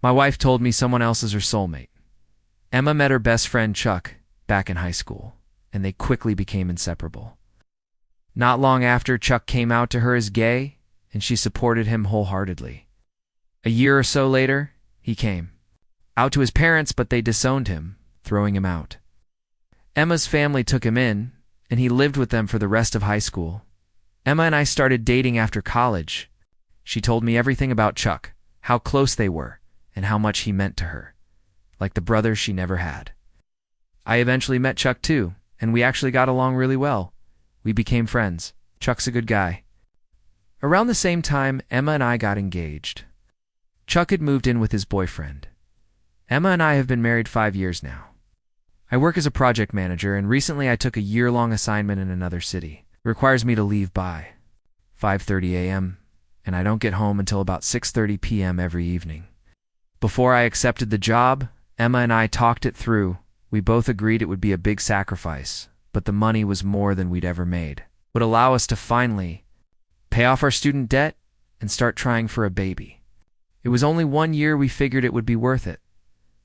My wife told me someone else is her soulmate. Emma met her best friend Chuck back in high school, and they quickly became inseparable. Not long after, Chuck came out to her as gay, and she supported him wholeheartedly. A year or so later, he came out to his parents, but they disowned him, throwing him out. Emma's family took him in, and he lived with them for the rest of high school. Emma and I started dating after college. She told me everything about Chuck, how close they were, and how much he meant to her, like the brother she never had. I eventually met Chuck too, and we actually got along really well. We became friends. Chuck's a good guy. Around the same time, Emma and I got engaged. Chuck had moved in with his boyfriend. Emma and I have been married 5 years now. I work as a project manager, and recently I took a year-long assignment in another city. It requires me to leave by 5:30 a.m., and I don't get home until about 6:30 p.m. every evening. Before I accepted the job, Emma and I talked it through. We both agreed it would be a big sacrifice, but the money was more than we'd ever made. It would allow us to finally pay off our student debt and start trying for a baby. It was only 1 year we figured it would be worth it.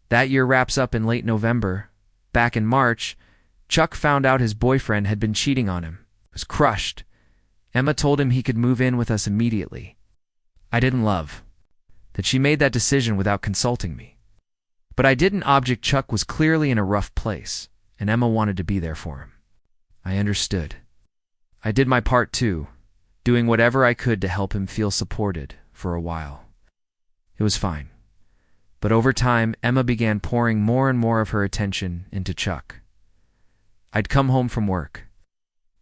That year wraps up in late November. Back in March, Chuck found out his boyfriend had been cheating on him. He was crushed. Emma told him he could move in with us immediately. I didn't love that she made that decision without consulting me. But I didn't object. Chuck was clearly in a rough place, and Emma wanted to be there for him. I understood. I did my part too, doing whatever I could to help him feel supported for a while. It was fine. But over time, Emma began pouring more and more of her attention into Chuck. I'd come home from work,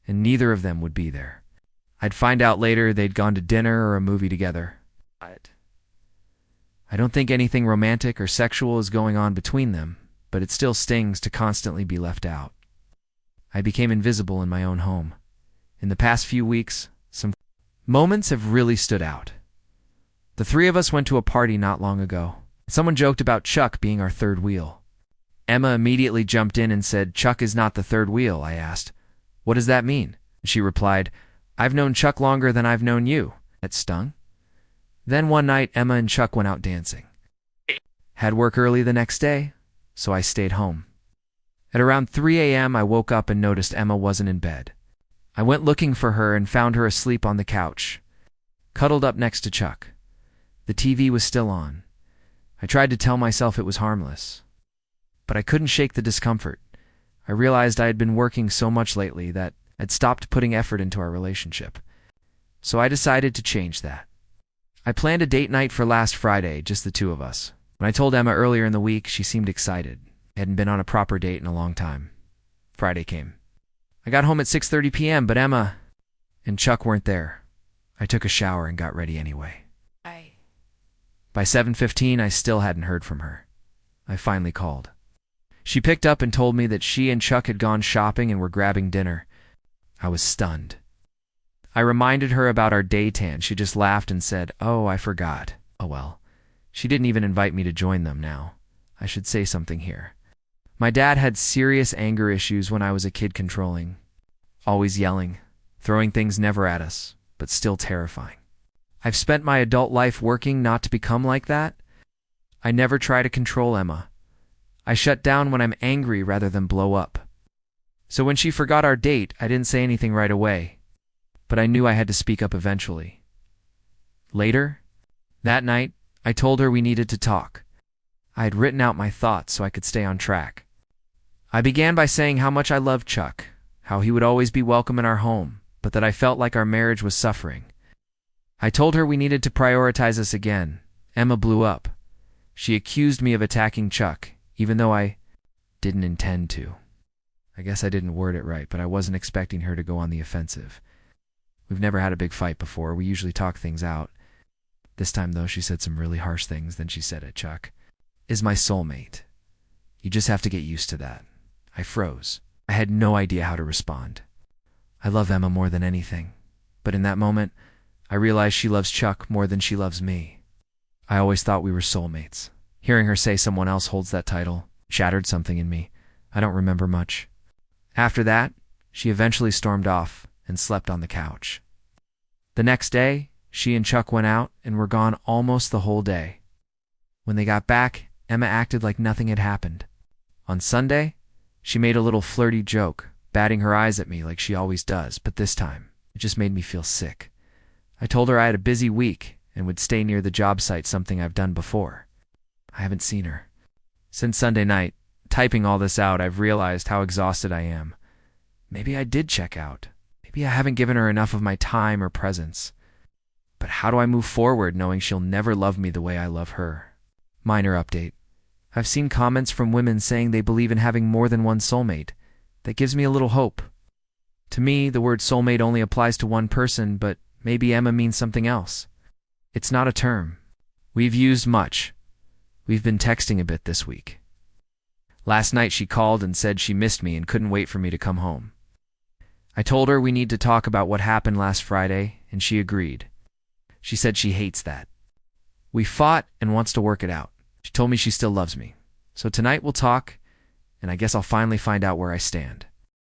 and neither of them would be there. I'd find out later they'd gone to dinner or a movie together. I don't think anything romantic or sexual is going on between them, but it still stings to constantly be left out. I became invisible in my own home. In the past few weeks, some moments have really stood out. The three of us went to a party not long ago. Someone joked about Chuck being our third wheel. Emma immediately jumped in and said, "Chuck is not the third wheel." I asked, "What does that mean?" She replied, "I've known Chuck longer than I've known you." That stung. Then one night, Emma and Chuck went out dancing. Had work early the next day, so I stayed home. At around 3 a.m., I woke up and noticed Emma wasn't in bed. I went looking for her and found her asleep on the couch, cuddled up next to Chuck. The TV was still on. I tried to tell myself it was harmless, but I couldn't shake the discomfort. I realized I had been working so much lately that I'd stopped putting effort into our relationship. So I decided to change that. I planned a date night for last Friday, just the two of us. When I told Emma earlier in the week, she seemed excited. I hadn't been on a proper date in a long time. Friday came. I got home at 6:30 p.m., but Emma and Chuck weren't there. I took a shower and got ready anyway. By 7:15, I still hadn't heard from her. I finally called. She picked up and told me that she and Chuck had gone shopping and were grabbing dinner. I was stunned. I reminded her about our date and she just laughed and said, "Oh, I forgot." Oh well. She didn't even invite me to join them now. I should say something here. My dad had serious anger issues when I was a kid, controlling, always yelling, throwing things never at us, but still terrifying. I've spent my adult life working not to become like that. I never try to control Emma. I shut down when I'm angry rather than blow up. So when she forgot our date, I didn't say anything right away, but I knew I had to speak up eventually. Later, that night, I told her we needed to talk. I had written out my thoughts so I could stay on track. I began by saying how much I loved Chuck, how he would always be welcome in our home, but that I felt like our marriage was suffering. I told her we needed to prioritize us again. Emma blew up. She accused me of attacking Chuck, even though I didn't intend to. I guess I didn't word it right, but I wasn't expecting her to go on the offensive. We've never had a big fight before. We usually talk things out. This time, though, she said some really harsh things. Then she said it, "Chuck is my soulmate. You just have to get used to that." I froze. I had no idea how to respond. I love Emma more than anything, but in that moment, I realized she loves Chuck more than she loves me. I always thought we were soulmates. Hearing her say someone else holds that title shattered something in me. I don't remember much. After that, she eventually stormed off and slept on the couch. The next day, she and Chuck went out and were gone almost the whole day. When they got back, Emma acted like nothing had happened. On Sunday, she made a little flirty joke, batting her eyes at me like she always does, but this time, it just made me feel sick. I told her I had a busy week and would stay near the job site, something I've done before. I haven't seen her. Since Sunday night, typing all this out, I've realized how exhausted I am. Maybe I did check out. Maybe I haven't given her enough of my time or presence. But how do I move forward knowing she'll never love me the way I love her? Minor update. I've seen comments from women saying they believe in having more than one soulmate. That gives me a little hope. To me, the word soulmate only applies to one person, but maybe Emma means something else. It's not a term we've used much. We've been texting a bit this week. Last night she called and said she missed me and couldn't wait for me to come home. I told her we need to talk about what happened last Friday, and she agreed. She said she hates that. We fought and wants to work it out. She told me she still loves me. So tonight we'll talk, and I guess I'll finally find out where I stand.